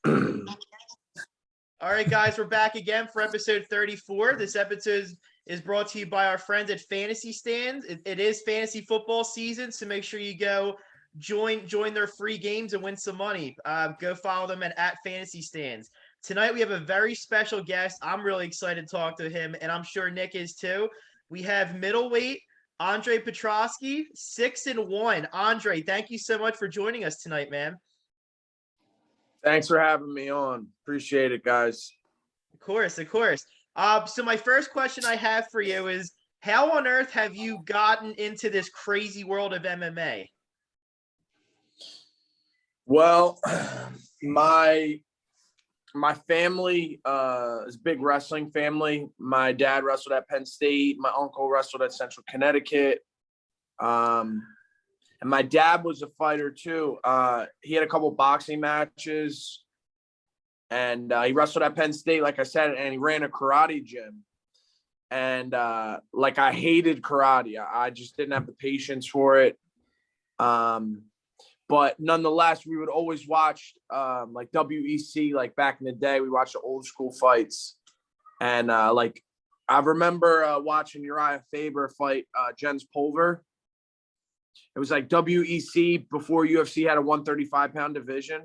All right, guys, we're back again for episode 34. This episode is brought to you by our friends at Fantasy Stands. It is fantasy football season, so make sure you go join their free games and win some money. Go follow them at Fantasy Stands. Tonight we have a very special guest. I'm really excited to talk to him, and I'm sure Nick is too. We have middleweight Andre Petroski, 6-1. Andre, thank you so much for joining us tonight, man. Thanks for having me on. Appreciate it, guys. Of course. So my first question I have for you is, how on earth have you gotten into this crazy world of MMA? Well, my family is a big wrestling family. My dad wrestled at Penn State. My uncle wrestled at Central Connecticut. And my dad was a fighter too. He had a couple boxing matches, and he wrestled at Penn State, like I said, and he ran a karate gym. And I hated karate. I just didn't have the patience for it. But nonetheless, we would always watch like WEC, like back in the day. We watched the old school fights, and I remember watching Uriah Faber fight Jens Pulver. It was like WEC before UFC had a 135-pound division.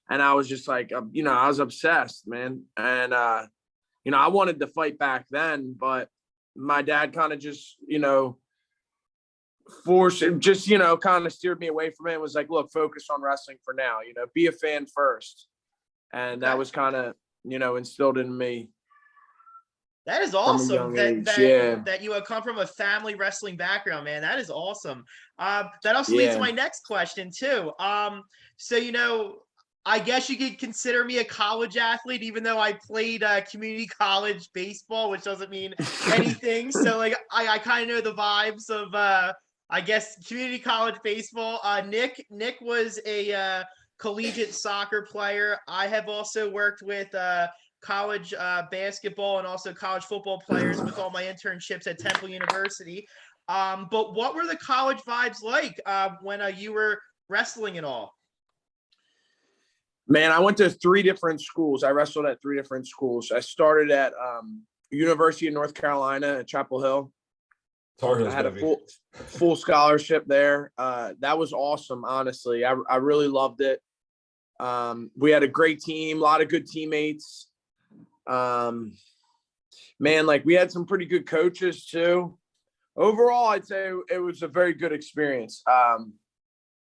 And I was just like, I was obsessed, man. And, I wanted to fight back then, but my dad kind of just, kind of steered me away from it. It was like, look, focus on wrestling for now, be a fan first. And that was kind of, instilled in me. That is awesome that you have come from a family wrestling background, man. That is awesome. That also leads to my next question too. So, I guess you could consider me a college athlete, even though I played community college baseball, which doesn't mean anything. So I kind of know the vibes of, I guess, community college baseball. Nick was a collegiate soccer player. I have also worked with college basketball and also college football players with all my internships at Temple University. But what were the college vibes like when you were wrestling and all? Man, I went to 3 different schools. I wrestled at 3 different schools. I started at University of North Carolina at Chapel Hill. I had a full scholarship there. That was awesome, honestly. I really loved it. We had a great team, a lot of good teammates. Man, we had some pretty good coaches too. Overall, I'd say it was a very good experience.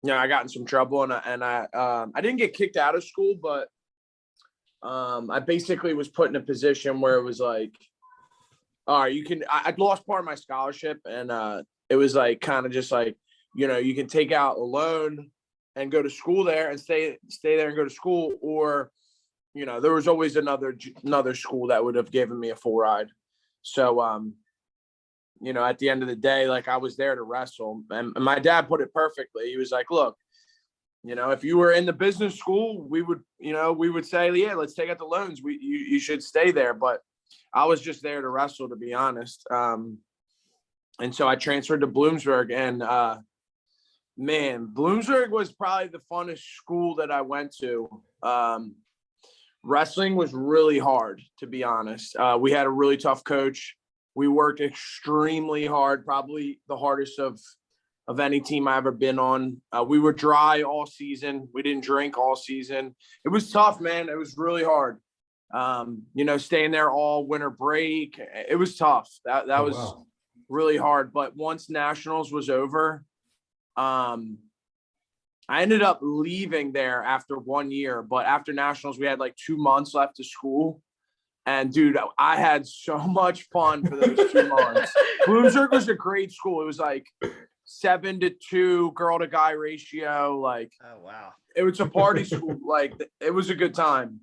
I got in some trouble and I didn't get kicked out of school, but I basically was put in a position where it was like, all right, I'd lost part of my scholarship, and it was like kind of just like, you can take out a loan and go to school there and stay there and go to school, or there was always another school that would have given me a full ride. So, at the end of the day, I was there to wrestle, and my dad put it perfectly. He was like, look, if you were in the business school, we would say, yeah, let's take out the loans. You should stay there. But I was just there to wrestle, to be honest. And so I transferred to Bloomsburg, and man, Bloomsburg was probably the funnest school that I went to. Wrestling was really hard, to be honest. We had a really tough coach. We worked extremely hard, probably the hardest of any team I've ever been on. We were dry all season. We didn't drink all season. It was tough, man. It was really hard. Staying there all winter break. It was tough. That was really hard. But once nationals was over, I ended up leaving there after 1 year, but after nationals, we had 2 months left of school. And dude, I had so much fun for those 2 months. Bloomsburg was a great school. It was 7-2 girl to guy ratio. Oh, wow. It was a party school. It was a good time.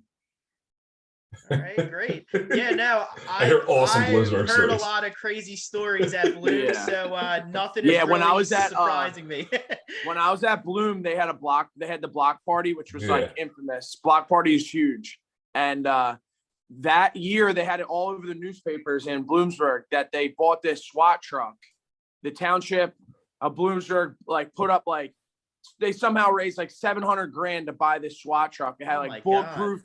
All right, great. Yeah, no, I heard awesome Bloomsburg heard stories. A lot of crazy stories at Bloom, so nothing is really when I was at, surprising me. When I was at Bloom, they had the block party, which was infamous. Block party is huge. And that year they had it all over the newspapers in Bloomsburg that they bought this SWAT truck. The township of Bloomsburg put up they somehow raised like $700,000 to buy this SWAT truck. It had like bulletproof,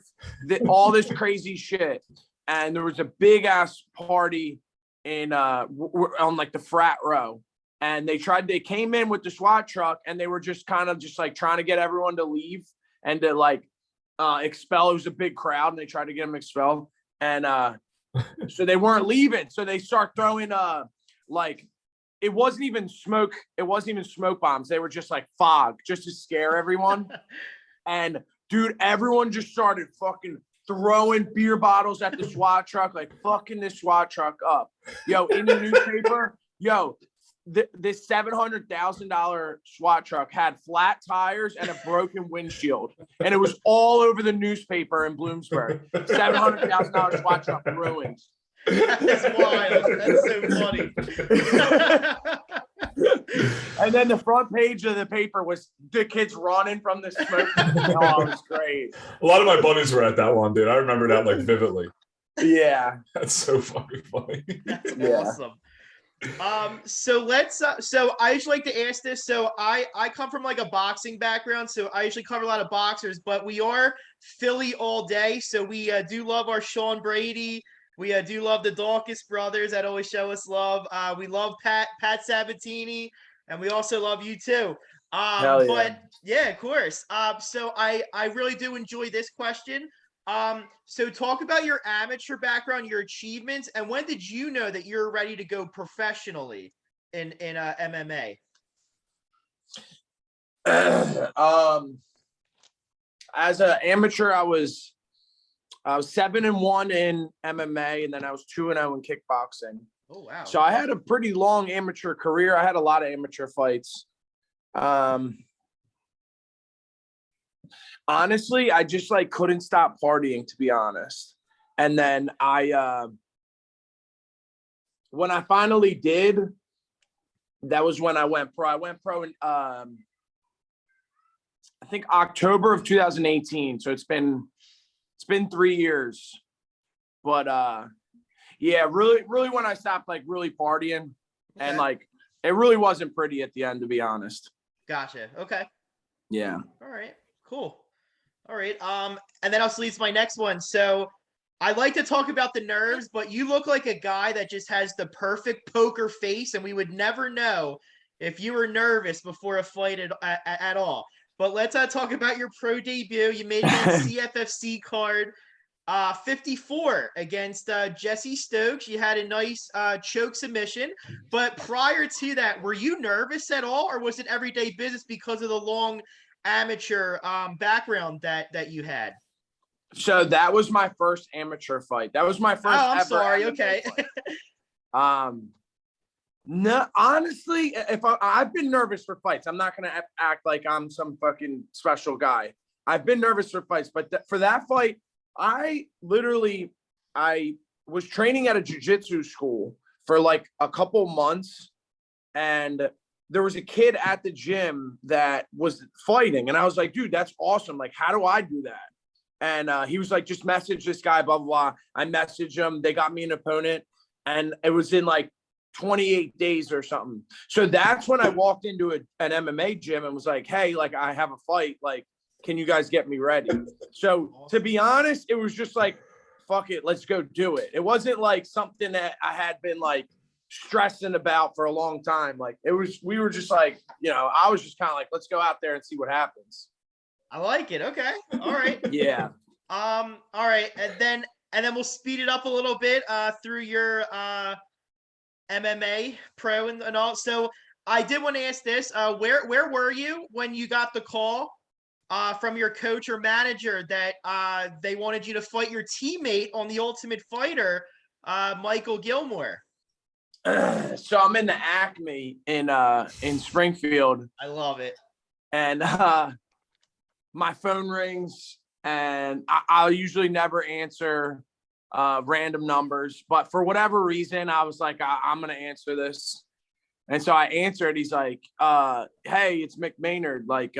all this crazy shit. And there was a big ass party in on like the frat row. And they came in with the SWAT truck, and they were just kind of just like trying to get everyone to leave and to like expel. It was a big crowd, and they tried to get them expelled. And so they weren't leaving. So they start throwing like, it wasn't even smoke bombs. They were just like fog, just to scare everyone. And dude, everyone just started fucking throwing beer bottles at the SWAT truck, like fucking this SWAT truck up. Yo, in the newspaper, this $700,000 SWAT truck had flat tires and a broken windshield, and it was all over the newspaper in Bloomsburg. $700,000 SWAT truck ruined. That's wild. That's so funny. And then the front page of the paper was the kids running from the smoke. Oh, it was great. A lot of my buddies were at that one, dude. I remember that like vividly. Yeah, that's so fucking funny. That's awesome. So I usually like to ask this. So I come from like a boxing background, so I usually cover a lot of boxers, but we are Philly all day. So we do love our Sean Brady. We do love the Dawkins brothers that always show us love. We love Pat Sabatini, and we also love you too. Hell yeah. But yeah, of course. So I really do enjoy this question. So talk about your amateur background, your achievements, and when did you know that you're ready to go professionally in MMA? As an amateur, I was 7-1 in MMA, and then I was 2-0 in kickboxing. Oh wow! So I had a pretty long amateur career. I had a lot of amateur fights. Honestly, I just like couldn't stop partying, to be honest. And then when I finally did, that was when I went pro. I went pro in I think October of 2018. So it's been 3 years. But yeah, really when I stopped like really partying, and like it really wasn't pretty at the end, to be honest. Gotcha. Okay. Yeah. All right. Cool. All right. And that also leads to my next one. So I like to talk about the nerves, but you look like a guy that just has the perfect poker face, and we would never know if you were nervous before a fight at all. But let's talk about your pro debut. You made it on CFFC card 54 against Jesse Stokes. You had a nice choke submission. But prior to that, were you nervous at all, or was it everyday business because of the long amateur background that you had? So that was my first amateur fight. That was my first. Oh, I'm sorry. Okay. No, honestly, if I've been nervous for fights, I'm not gonna act like I'm some fucking special guy. I've been nervous for fights, but for that fight, I was training at a jiu-jitsu school for like a couple months, and there was a kid at the gym that was fighting, and I was like, dude, that's awesome. Like, how do I do that? And he was like, just message this guy, blah, blah, blah. I messaged him. They got me an opponent, and it was in like 28 days or something. So that's when I walked into an MMA gym and was like, hey, like, I have a fight. Like, can you guys get me ready? So to be honest, it was just like, fuck it, let's go do it. It wasn't like something that I had been like stressing about for a long time. Like we were just like, I was just kind of like, let's go out there and see what happens. I like it. Okay. All right. Yeah. All right. And then we'll speed it up a little bit through your MMA pro and all. So I did want to ask this. Where were you when you got the call from your coach or manager that they wanted you to fight your teammate on The Ultimate Fighter, Michael Gilmore? So I'm in the Acme in Springfield. I love it. And my phone rings, and I'll usually never answer random numbers, but for whatever reason, I was like, I'm going to answer this. And so I answered. He's like, hey, it's Mick Maynard. Like,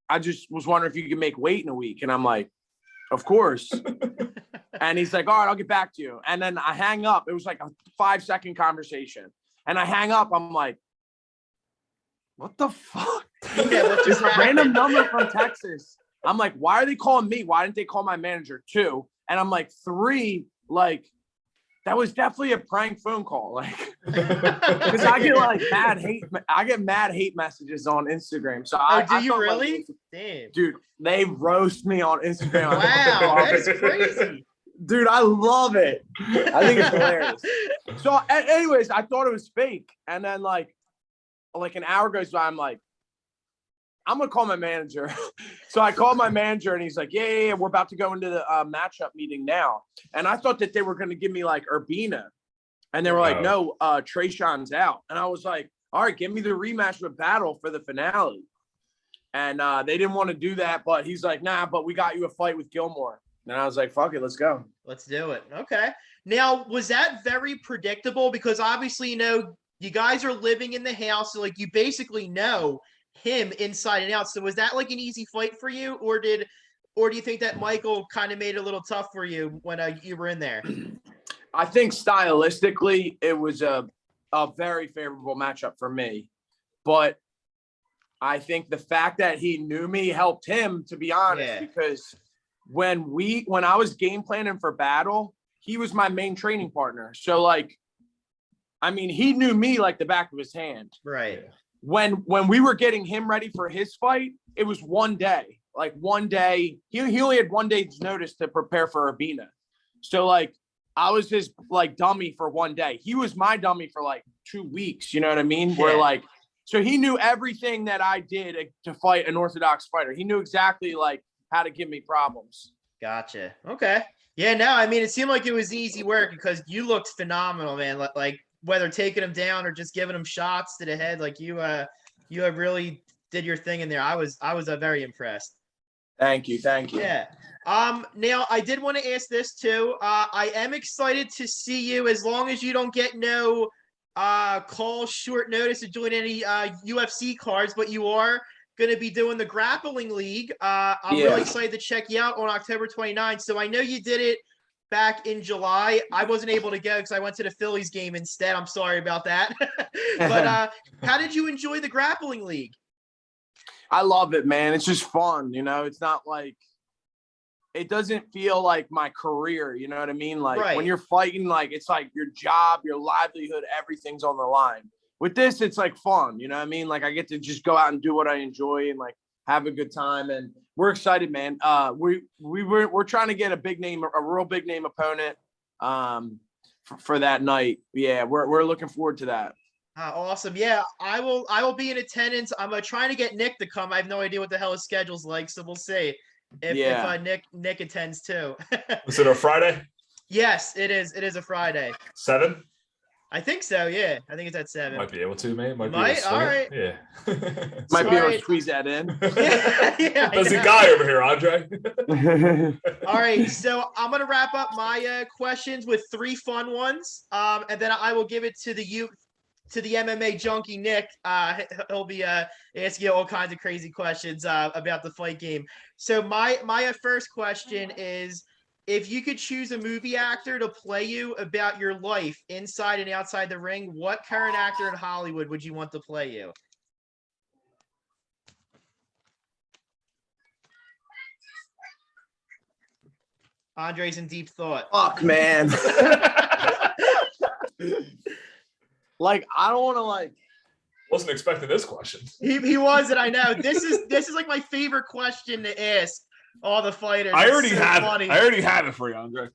I just was wondering if you could make weight in a week. And I'm like, of course. And he's like, all right, I'll get back to you. And then I hang up. It was like a 5-second conversation. And I hang up. I'm like, what the fuck? Yeah, what just a random number from Texas. I'm like, why are they calling me? Why didn't they call my manager? 2. And I'm like, 3, like, that was definitely a prank phone call. Like, because I get like mad hate messages on Instagram. So do you really? Like, damn, dude, they roast me on Instagram. Wow, that is crazy. Dude, I love it. I think it's hilarious. So, anyways, I thought it was fake. And then like an hour goes by, I'm like, I'm going to call my manager. So I called my manager and he's like, yeah, we're about to go into the matchup meeting now. And I thought that they were going to give me like Urbina. And they were like, no, Trayshawn's out. And I was like, all right, give me the rematch with Battle for the finale. And they didn't want to do that. But he's like, nah, but we got you a fight with Gilmore. And I was like, fuck it, let's go. Let's do it. Okay. Now, was that very predictable? Because obviously, you guys are living in the house. So like you basically know him inside and out. So was that like an easy fight for you, or do you think that Michael kind of made it a little tough for you when you were in there? I think stylistically it was a very favorable matchup for me, but I think the fact that he knew me helped him, to be honest, because when I was game planning for Battle, he was my main training partner. So like, I mean, he knew me like the back of his hand. Right. When we were getting him ready for his fight, it was one day. Like one day, he only had 1 day's notice to prepare for Urbina. So like, I was his like dummy for 1 day. He was my dummy for like 2 weeks. You know what I mean? Yeah. Where like, so he knew everything that I did to fight an orthodox fighter. He knew exactly like how to give me problems. Gotcha. Okay. Yeah. No, I mean, it seemed like it was easy work because you looked phenomenal, man. Like whether taking him down or just giving him shots to the head, like you really did your thing in there. I was very impressed. Thank you. Yeah. Now I did want to ask this too. I am excited to see you, as long as you don't get no call short notice to join any UFC cards, but you are going to be doing the grappling league. I'm really excited to check you out on October 29th. So I know you did it back in July. I wasn't able to go because I went to the Phillies game instead. I'm sorry about that. But how did you enjoy the grappling league? I love it, man. It's just fun. It's not like, it doesn't feel like my career. You know what I mean? Like when you're fighting, like it's like your job, your livelihood, everything's on the line. With this, it's like fun. You know what I mean? Like I get to just go out and do what I enjoy and like have a good time. And we're excited, man. We're trying to get a real big name opponent for that night. Yeah, we're looking forward to that. Awesome. Yeah, I will be in attendance. I'm trying to get Nick to come. I have no idea what the hell his schedule's like, so we'll see if Nick attends too. Is it a Friday? Yes, it is. It is a Friday. 7? I think so. Yeah, I think it's at 7. Might be able to, mate. Might. All right. Yeah. Might be able to squeeze that in. Yeah. Busy guy over here, Andre. All right, so I'm gonna wrap up my questions with 3 fun ones, and then I will give it to the MMA junkie Nick. He'll be asking you all kinds of crazy questions about the fight game. So my first question is, if you could choose a movie actor to play you about your life inside and outside the ring, what current actor in Hollywood would you want to play you? Andre's in deep thought. Fuck, man. Like, I don't want to like. Wasn't expecting this question. He wasn't. I know. This is like my favorite question to ask all the fighters. I already have it for you, Andre.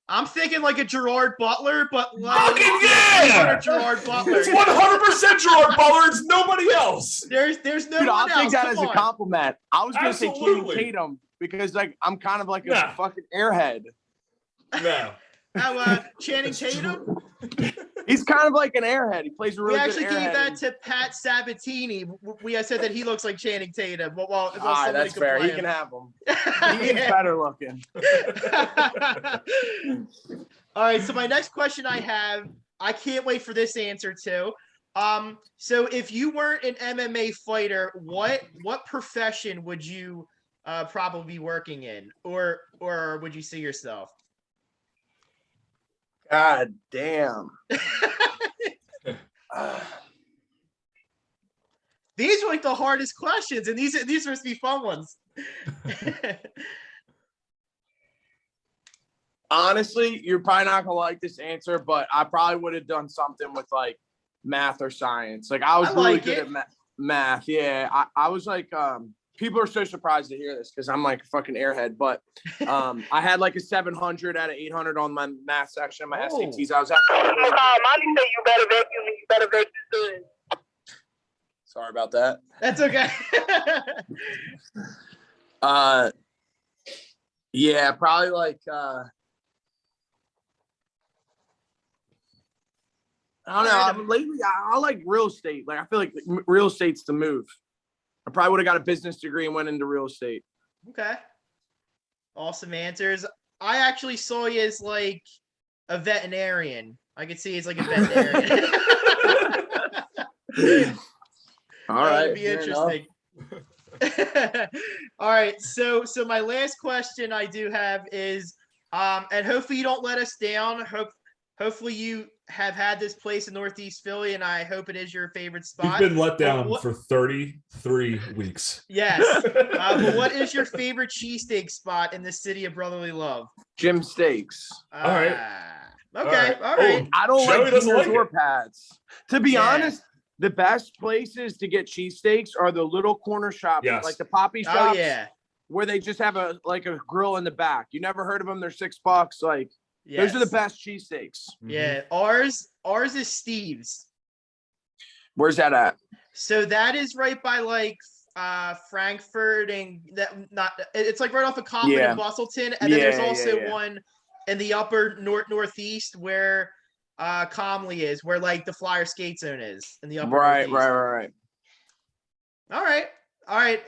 I'm thinking like a Gerard Butler, but like fucking yeah, Gerard Butler. It's 100% Gerard Butler. It's nobody else. There's no Dude, one I'll else. take that as a compliment. I was gonna say Channing Tatum because like I'm kind of like a fucking airhead. No. How Channing Tatum? He's kind of like an airhead. He plays a really good airhead. We actually gave that to Pat Sabatini. We said that he looks like Channing Tatum. Well, that's fair. He can have him. He's better looking. All right. So my next question I can't wait for this answer too. So if you weren't an MMA fighter, what profession would you probably be working in, or would you see yourself? God damn. These are like the hardest questions, and these must be fun ones. Honestly, you're probably not gonna like this answer, but I probably would have done something with like math or science. Like I was really good at math. Yeah, I was like, people are so surprised to hear this because I'm like a fucking airhead. But I had like a 700 out of 800 on my math section of my SATs. I was actually. Mommy said you better vacuum. You better vacuum soon. Sorry about that. That's okay. Yeah, probably like I don't know. Lately, I like real estate. Like I feel like real estate's the move. I probably would have got a business degree and went into real estate. Okay. Awesome answers. I actually saw you as like a veterinarian. I could see you as like a veterinarian. All right. That'd be interesting. All right. So my last question I do have is, and hopefully you don't let us down. Hopefully you have had this place in Northeast Philly, and I hope it is your favorite spot. You've been let down for 33 weeks. Yes. But what is your favorite cheesesteak spot in the city of brotherly love? Jim Steaks. All right. Okay. All right. Oh, I don't like Peters or Pat's. To be honest, the best places to get cheesesteaks are the little corner shops, like the Poppy shops. Oh, yeah. Where they just have a grill in the back. You never heard of them? They're $6. Like, those are the best cheesesteaks. Yeah. Ours is Steve's. Where's that at? So that is right by like Frankfurt and it's like right off of Coffman and Bustleton. And then there's also one in the upper northeast where Comley is, where like the Flyer skate zone is in the upper northeast. Right. All right,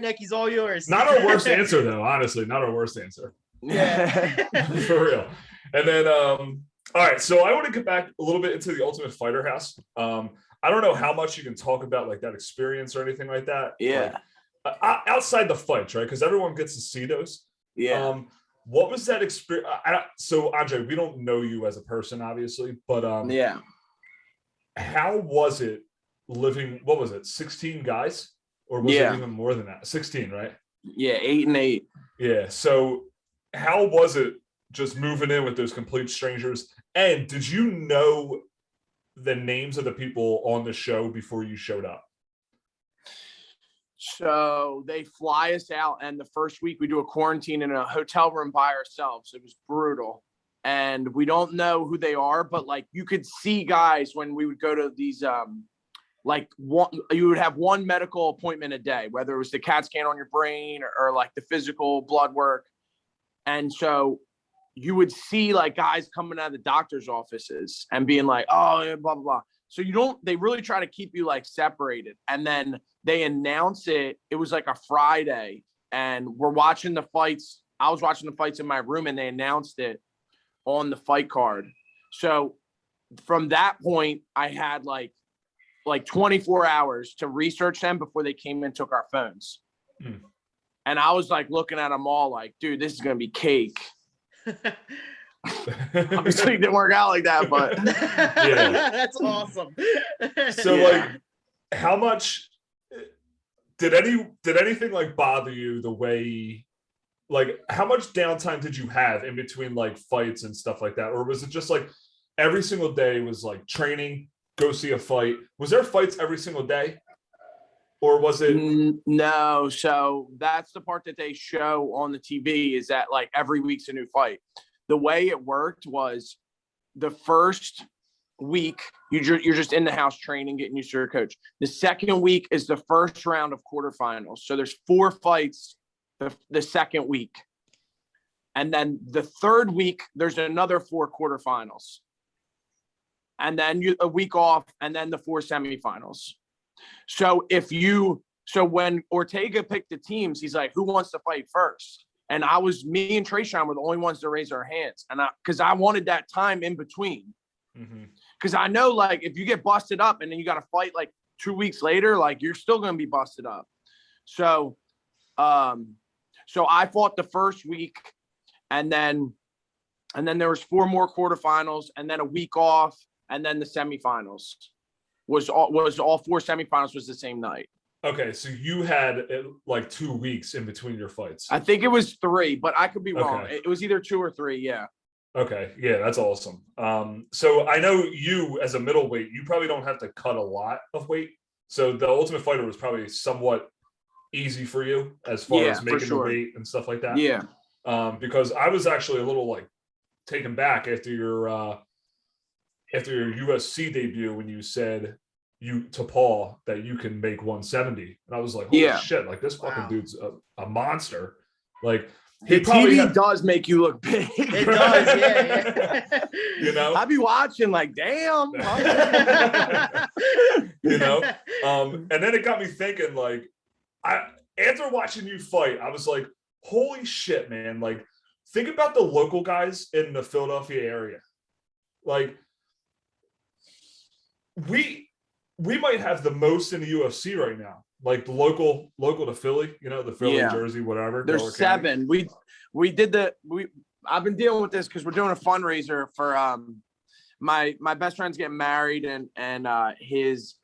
Nick, he's all yours. Not our worst answer though, honestly. Not our worst answer. Yeah. For real. And then all right, so I want to get back a little bit into the Ultimate Fighter House. I don't know how much you can talk about like that experience or anything like that. Yeah. Like, outside the fights, right? Because everyone gets to see those. Yeah. What was that experience? So Andre, we don't know you as a person, obviously, but how was it living? What was it? 16 guys, or was it even more than that? 16, right? Yeah, 8 and 8. Yeah. So how was it just moving in with those complete strangers? And did you know the names of the people on the show before you showed up? So they fly us out, and the first week we do a quarantine in a hotel room by ourselves. It was brutal, and we don't know who they are, but like you could see guys when we would go to these you would have one medical appointment a day, whether it was the CAT scan on your brain or like the physical blood work. And so you would see like guys coming out of the doctor's offices and being like, oh, yeah, blah, blah, blah. So they really try to keep you like separated. And then they announce it. It was like a Friday, and we're watching the fights. I was watching the fights in my room, and they announced it on the fight card. So from that point, I had like 24 hours to research them before they came and took our phones. And I was like looking at them all like, dude, this is going to be cake. Obviously it didn't work out like that, but that's awesome. So like, how much did anything like bother you the way, like how much downtime did you have in between like fights and stuff like that? Or was it just like every single day was like training, go see a fight? Was there fights every single day? Or was it? No. So that's the part that they show on the TV, is that like every week's a new fight. The way it worked was the first week, you're just in the house training, getting used to your coach. The second week is the first round of quarterfinals. So there's 4 fights the second week. And then the third week, there's another 4 quarterfinals. And then a week off, and then the 4 semifinals. So when Ortega picked the teams, he's like, who wants to fight first? And me and Trayshawn were the only ones to raise our hands. And because I wanted that time in between. Because I know, like, if you get busted up and then you got to fight like 2 weeks later, like you're still going to be busted up. So I fought the first week, and then there was 4 more quarterfinals, and then a week off, and then the semifinals was all 4 semifinals was the same night. Okay, so you had like 2 weeks in between your fights. I think it was 3, but I could be wrong. It was either 2 or 3. Yeah. Okay, yeah, that's awesome. So I know you as a middleweight, you probably don't have to cut a lot of weight. So the Ultimate Fighter was probably somewhat easy for you as far as making the weight and stuff like that. Yeah. Because I was actually a little like taken back after your UFC debut when you said to Paul that you can make 170, and I was like, holy shit, like this fucking dude's a monster. Like the TV does make you look big. It does, yeah. You know, I'd be watching like, damn. You know, and then it got me thinking, like, after watching you fight, I was like, holy shit, man. Like, think about the local guys in the Philadelphia area. Like, we might have the most in the UFC right now. Like the local to Philly, you know, the Philly, Jersey, whatever. There's 7. I've been dealing with this because we're doing a fundraiser for my best friend's getting married, and his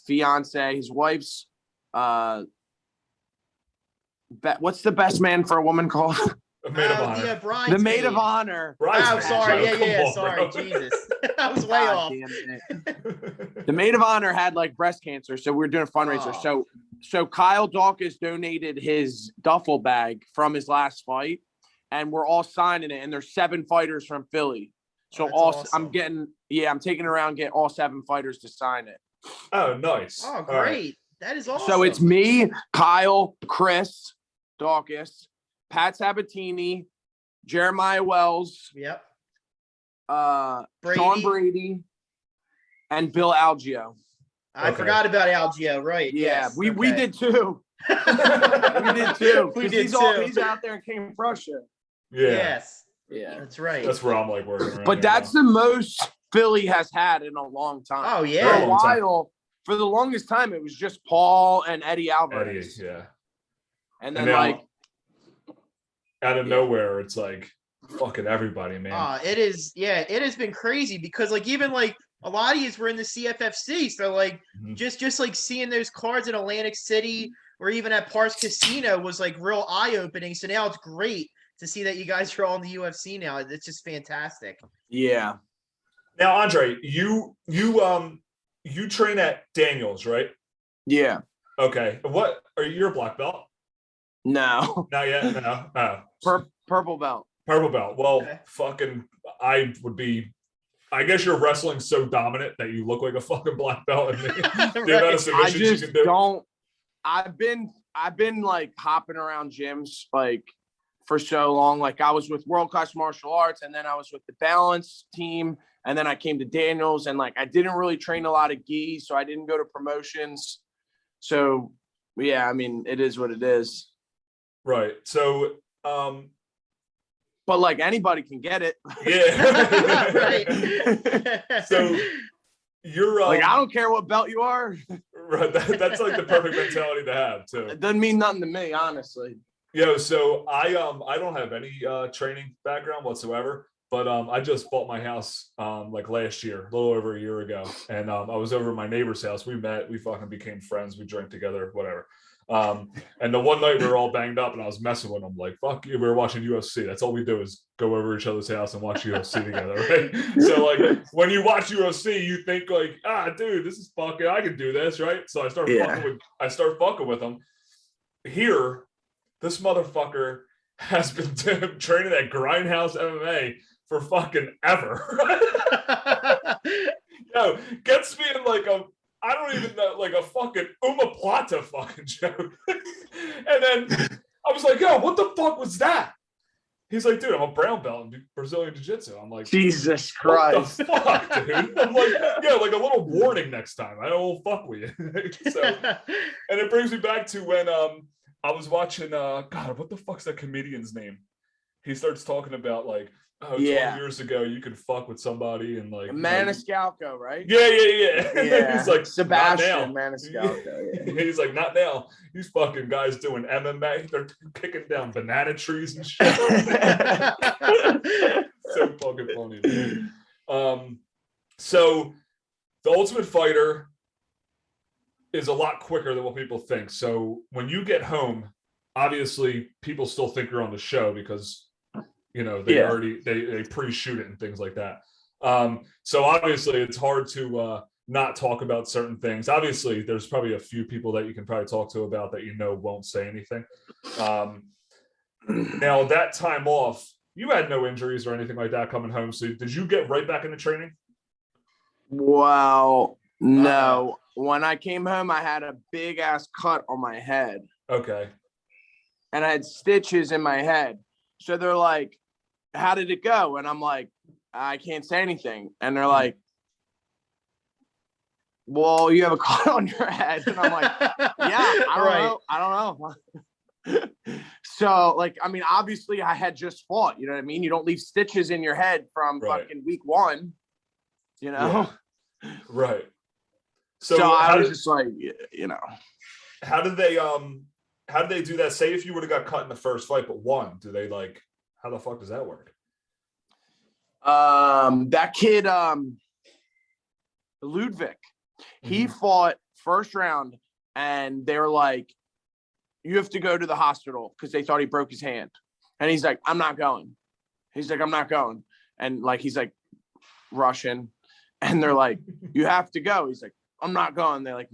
fiance, his wife's what's the best man for a woman called? The maid of honor. The maid of honor. Oh, sorry. Yeah. Sorry. Jesus. I was way off. The maid of honor had like breast cancer. So we're doing a fundraiser. So Kyle Dawkins donated his duffel bag from his last fight, and we're all signing it. And there's 7 fighters from Philly. So awesome. I'm taking it around, get all 7 fighters to sign it. Oh, nice. Oh, great. Right. That is awesome. So it's me, Kyle, Chris Dawkins, Pat Sabatini, Jeremiah Wells. Yep. Sean Brady, and Bill Algio. I forgot about Algio, right? Yeah, we did too. We did too. He's out there in King Prussia. Yeah. Yes. Yeah. That's right. That's where I'm like working around. But that's the most Philly has had in a long time. Oh, yeah. For a while, for the longest time, it was just Paul and Eddie Alvarez. Yeah. And then like out of nowhere, it's like fucking everybody, man. It is. Yeah, it has been crazy because like even like a lot of these were in the CFFC, so like just like seeing those cards in Atlantic City or even at Parks Casino was like real eye opening. So now it's great to see that you guys are all in the UFC now. It's just fantastic. Yeah. Now, Andre, you train at Daniels, right? Yeah. Okay. What are you a black belt? No. Not yet. No. Oh. Purple belt. Purple belt. Well, fucking, I guess you're wrestling so dominant that you look like a fucking black belt. And I just don't. I've been like hopping around gyms like for so long. Like I was with World Class Martial Arts, and then I was with the Balance team, and then I came to Daniels, and like I didn't really train a lot of gi, so I didn't go to promotions. So yeah, I mean, it is what it is. Right. So but like anybody can get it. Yeah. Right. So you're like, I don't care what belt you are. Right. That's like the perfect mentality to have too. It doesn't mean nothing to me, honestly. Yo, so I don't have any training background whatsoever, but I just bought my house like last year, a little over a year ago, and I was over at my neighbor's house. We met, we fucking became friends, we drank together, whatever. And the one night we were all banged up, and I was messing with him like, "Fuck you!" We were watching UFC. That's all we do is go over each other's house and watch UFC together, right? So like when you watch UFC, you think like, dude, this is fucking, I can do this, right? So I start fucking with him. Here, this motherfucker has been training at Grindhouse MMA for fucking ever. Yo, gets me in like I don't even know, like a fucking Plata fucking joke. And then I was like, yo, what the fuck was that? He's like, dude, I'm a brown belt in Brazilian Jiu-Jitsu. I'm like, Jesus Christ. What the fuck, dude? I'm like, yeah, like a little warning next time. I don't want to fuck with you. So, and it brings me back to when I was watching, God, what the fuck's that comedian's name? He starts talking about like, 20 years ago, you could fuck with somebody and like Maniscalco, right? Yeah. He's like Sebastian Maniscalco. Yeah. He's like, not now. These fucking guys doing MMA, they're kicking down banana trees and shit. So fucking funny, dude. So the Ultimate Fighter, is a lot quicker than what people think. So when you get home, obviously people still think you're on the show because, you know, they pre-shoot it and things like that. So obviously it's hard to not talk about certain things. Obviously there's probably a few people that you can probably talk to about that, you know, won't say anything. Now that time off, you had no injuries or anything like that coming home. So did you get right back into training? Well, no. When I came home, I had a big ass cut on my head. Okay. And I had stitches in my head. So they're like, how did it go? And I'm like, I can't say anything. And they're like, well, you have a cut on your head. And I'm like, yeah, I don't know. So, like, I mean, obviously I had just fought, you know what I mean? You don't leave stitches in your head from fucking week 1, you know? Yeah. Right. So I was just like, you know. How did they do that? Say if you would have got cut in the first fight but won, do they like, how the fuck does that work? That kid, Ludwig, he fought first round and they were like, you have to go to the hospital because they thought he broke his hand. And he's like, I'm not going. He's like, I'm not going. And like, he's like Russian. And they're like, you have to go. He's like, I'm not going. They're like,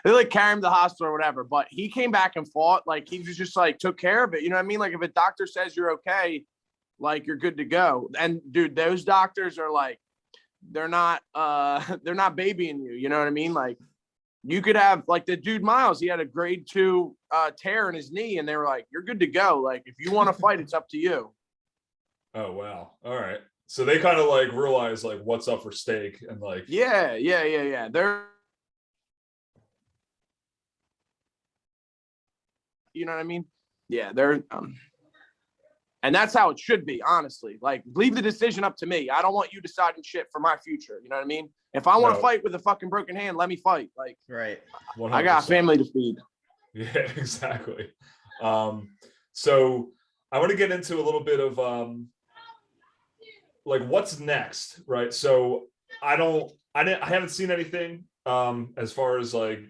they like carry him to the hospital or whatever. But he came back and fought. Like, he was just like, took care of it. You know what I mean? Like, if a doctor says you're okay, like, you're good to go. And dude, those doctors are like, they're not babying you. You know what I mean? Like, you could have, like, the dude Miles, he had a grade 2 tear in his knee, and they were like, you're good to go. Like, if you want to fight, it's up to you. Oh, wow. All right. So they kind of like realize like what's up for stake and like. Yeah. They're, you know what I mean? Yeah, they're, and that's how it should be, honestly. Like, leave the decision up to me. I don't want you deciding shit for my future. You know what I mean? If I want to fight with a fucking broken hand, let me fight. Like, right. 100%. I got family to feed. Yeah, exactly. So I want to get into a little bit of like what's next, right? So I haven't seen anything as far as like,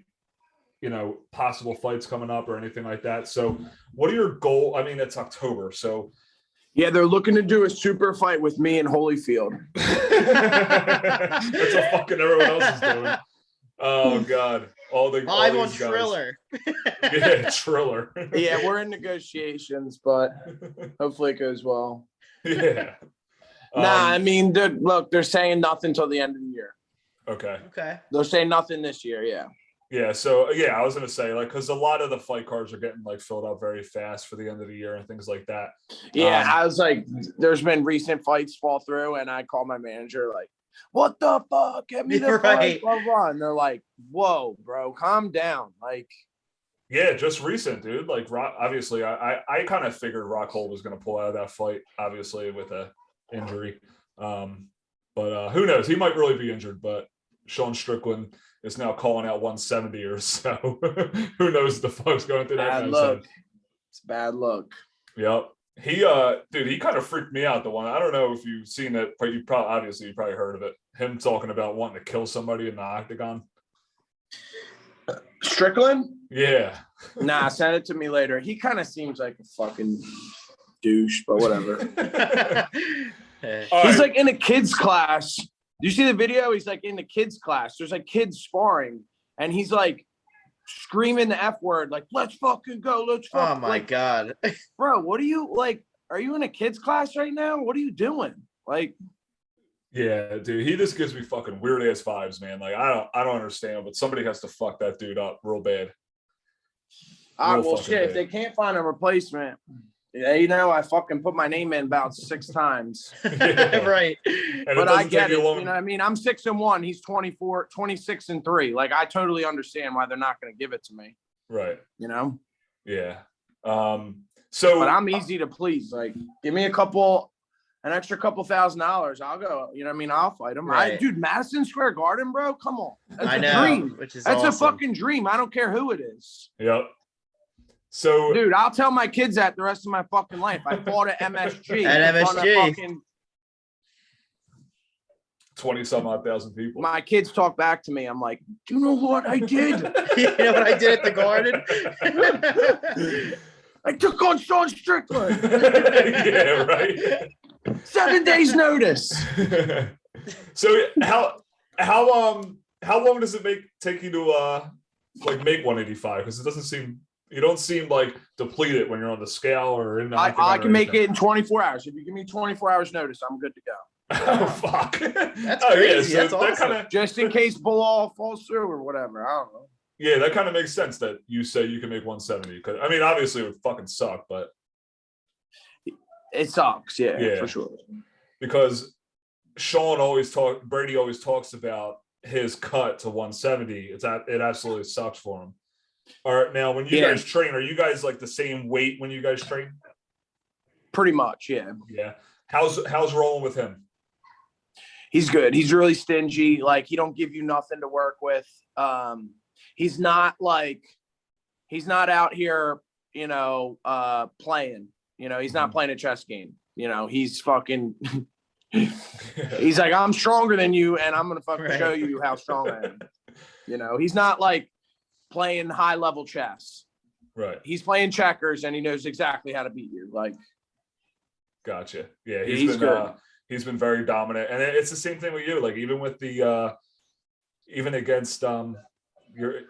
you know, possible fights coming up or anything like that. So what are your goals? I mean, it's October, so. Yeah, they're looking to do a super fight with me in Holyfield. That's what fucking everyone else is doing. Oh God, all these Triller. Yeah, Triller. Yeah, we're in negotiations, but hopefully it goes well. Yeah. Nah, I mean, look, they're saying nothing till the end of the year. Okay. They're saying nothing this year, yeah. Yeah, so yeah, I was gonna say, like, because a lot of the fight cards are getting like filled up very fast for the end of the year and things like that. Yeah, I was like, there's been recent fights fall through, and I call my manager like, what the fuck? Get me the fight, blah, blah. And they're like, whoa, bro, calm down. Like, yeah, just recent, dude. Like, obviously, I kind of figured Rockhold was gonna pull out of that fight, obviously with a injury. But who knows? He might really be injured, but Sean Strickland is now calling out 170 or so. Who knows what the fuck's going through that man's head. It's bad luck. Yep. He dude, he kind of freaked me out, the one. I don't know if you've seen it, but you probably heard of it. Him talking about wanting to kill somebody in the octagon. Strickland? Yeah. Nah, send it to me later. He kind of seems like a fucking douche, but whatever. He's like in a kid's class. Do you see the video? He's like in the kids' class. There's like kids sparring, and he's like screaming the F word, like, let's fucking go, let's fucking. Oh my God. Bro, what are you, like, are you in a kids' class right now? What are you doing? Like, yeah, dude, he just gives me fucking weird ass vibes, man. Like, I don't understand, but somebody has to fuck that dude up real bad. Well, shit, if they can't find a replacement, yeah, you know, I fucking put my name in about 6 times. Yeah. Right. But I get it. You know what I mean? I'm 6-1. He's 26-3. Like, I totally understand why they're not going to give it to me. Right. You know? Yeah. But I'm easy to please. Like, give me an extra couple $1,000. I'll go. You know what I mean? I'll fight him. Right. Dude, Madison Square Garden, bro. Come on. That's I a know, dream. That's awesome. a fucking dream. I don't care who it is. Yep. So, dude, I'll tell my kids that the rest of my fucking life. I fought at MSG. At MSG. 20 some odd thousand people. My kids talk back to me. I'm like, do you know what I did? You know what I did at the Garden? I took on Sean Strickland. Yeah, right. 7 days notice. So how long does it take you to make 185? Because it doesn't seem, you don't seem like depleted when you're on the scale or in the I can make it in 24 hours. If you give me 24 hours notice, I'm good to go. Oh fuck. That's crazy. Yeah, so that's awesome. Just in case Bilal falls through or whatever. I don't know. Yeah, that kind of makes sense that you say you can make 170. Because I mean, obviously it would fucking suck, but it sucks. Yeah, for sure. Because Brady always talks about his cut to 170. It absolutely sucks for him. All right, now when you guys train, are you guys like the same weight when you guys train? Pretty much, yeah. Yeah. How's rolling with him? He's good. He's really stingy. Like, he don't give you nothing to work with. He's not out here, playing. He's not playing a chess game. He's fucking. He's like, I'm stronger than you, and I'm gonna fucking show you how strong I am. He's not like playing high level chess. Right. He's playing checkers, and he knows exactly how to beat you. Like. Gotcha. Yeah, he's been very dominant, and it's the same thing with you. Like even with even against your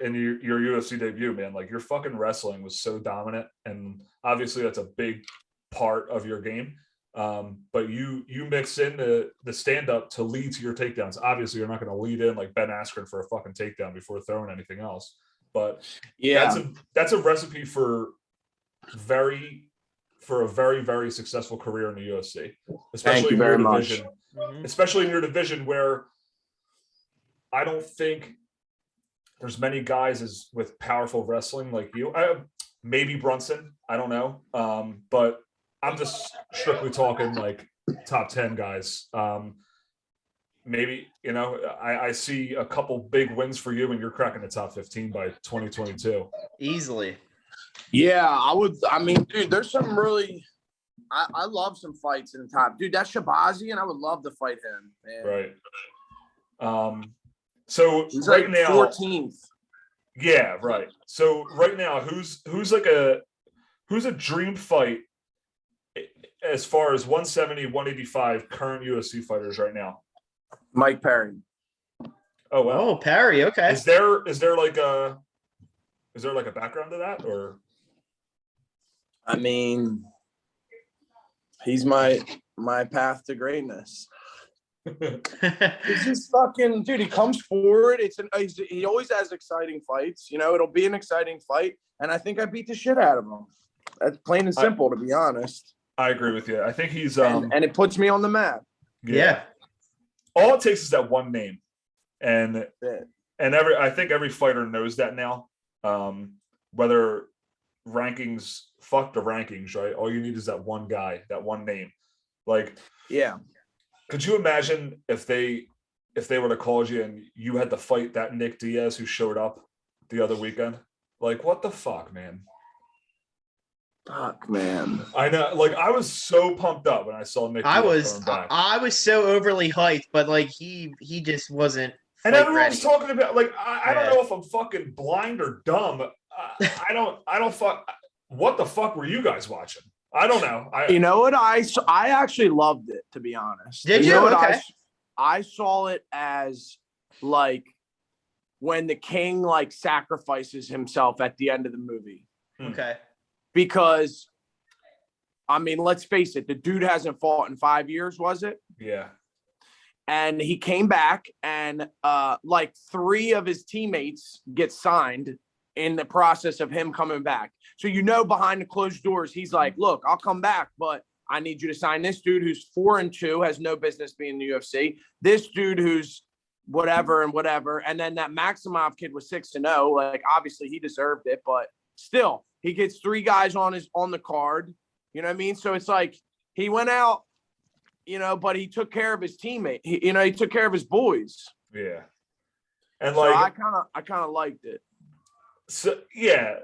UFC debut, man. Like your fucking wrestling was so dominant, and obviously that's a big part of your game. But you mix in the stand up to lead to your takedowns. Obviously, you're not going to lead in like Ben Askren for a fucking takedown before throwing anything else. But that's a recipe for a very, very successful career in the UFC, especially in your division. Especially in your division, where I don't think there's many guys with powerful wrestling like you. Maybe Brunson, I don't know, but I'm just strictly talking like top 10 guys. Maybe I see a couple big wins for you, and you're cracking the top 15 by 2022 easily. Yeah, I would. I mean, dude, there's some really. I love some fights in the top. Dude, that's Shabazi, and I would love to fight him. Man. Right. So he's right like now, 14th. Yeah, right. So right now, who's a dream fight as far as 170, 185 current UFC fighters right now? Mike Perry. Oh wow. Oh, Perry. Okay. Is there like a background to that, or? I mean, he's my path to greatness. It's just fucking dude. He comes forward. He always has exciting fights. It'll be an exciting fight, and I think I beat the shit out of him. That's plain and simple, to be honest. I agree with you. I think he's and it puts me on the map. Yeah. All it takes is that one name, and I think every fighter knows that now. Whether rankings, fuck the rankings, right? All you need is that one guy, that one name. Like, yeah. Could you imagine if they were to call you and you had to fight that Nick Diaz who showed up the other weekend? Like, what the fuck, man? Fuck, man. I know. Like, I was so pumped up when I saw Nick Diaz coming back. I was so overly hyped, but like he just wasn't. And everyone was talking about, like, I don't know if I'm fucking blind or dumb. I don't fuck. What the fuck were you guys watching? I don't know. You know what? I actually loved it, to be honest. Did you? Okay. I saw it as like when the king like sacrifices himself at the end of the movie. Okay. Because, I mean, let's face it, the dude hasn't fought in 5 years, was it? Yeah. And he came back, and like 3 of his teammates get signed in the process of him coming back. So, behind the closed doors, he's like, look, I'll come back, but I need you to sign this dude who's 4-2, has no business being in the UFC. This dude who's whatever and whatever. And then that Maximov kid was 6-0. Like, obviously he deserved it, but still, he gets 3 guys on the card. You know what I mean? So it's like he went out, but he took care of his teammate. He took care of his boys. Yeah. And so like I kind of liked it. So yeah,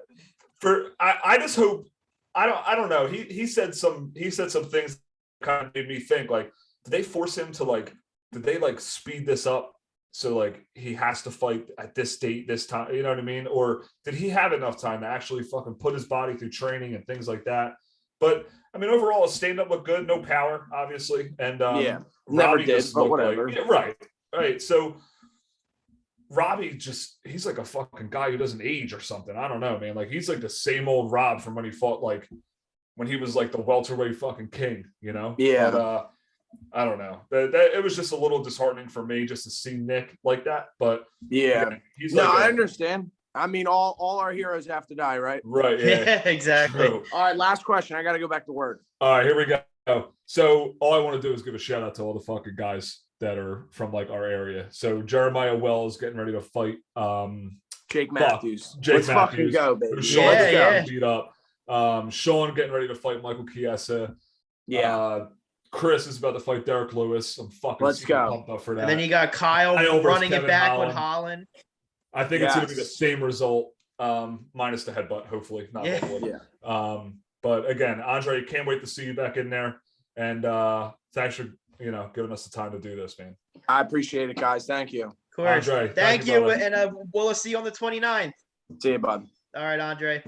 I just hope I don't know. He said some things that kind of made me think, like, did they force him to like did they like speed this up? So like he has to fight at this date, this time, you know what I mean? Or did he have enough time to actually fucking put his body through training and things like that? But I mean, overall, his stand-up looked good, no power, obviously. And never Robbie did, just but whatever. Like, right. So Robbie he's like a fucking guy who doesn't age or something. I don't know, man. Like he's like the same old Rob from when he fought like when he was like the welterweight fucking king, you know? Yeah. But, I don't know. It was just a little disheartening for me just to see Nick like that. But yeah, he's no, I understand. I mean, all our heroes have to die, right? Right. Yeah, exactly. True. All right, last question. I got to go back to work. All right, here we go. So all I want to do is give a shout out to all the fucking guys that are from like our area. So Jeremiah Wells getting ready to fight Jake Matthews. Let's fucking go, baby. Sean getting beat up. Sean getting ready to fight Michael Chiesa. Yeah. Chris is about to fight Derek Lewis. I'm fucking pumped up for that. And then you got Kyle running it back with Holland. I think it's going to be the same result, minus the headbutt, hopefully. Not hopefully. Yeah. But again, Andre, can't wait to see you back in there. And thanks for giving us the time to do this, man. I appreciate it, guys. Thank you. Of course. Andre, thank you. And we'll see you on the 29th. See you, bud. All right, Andre.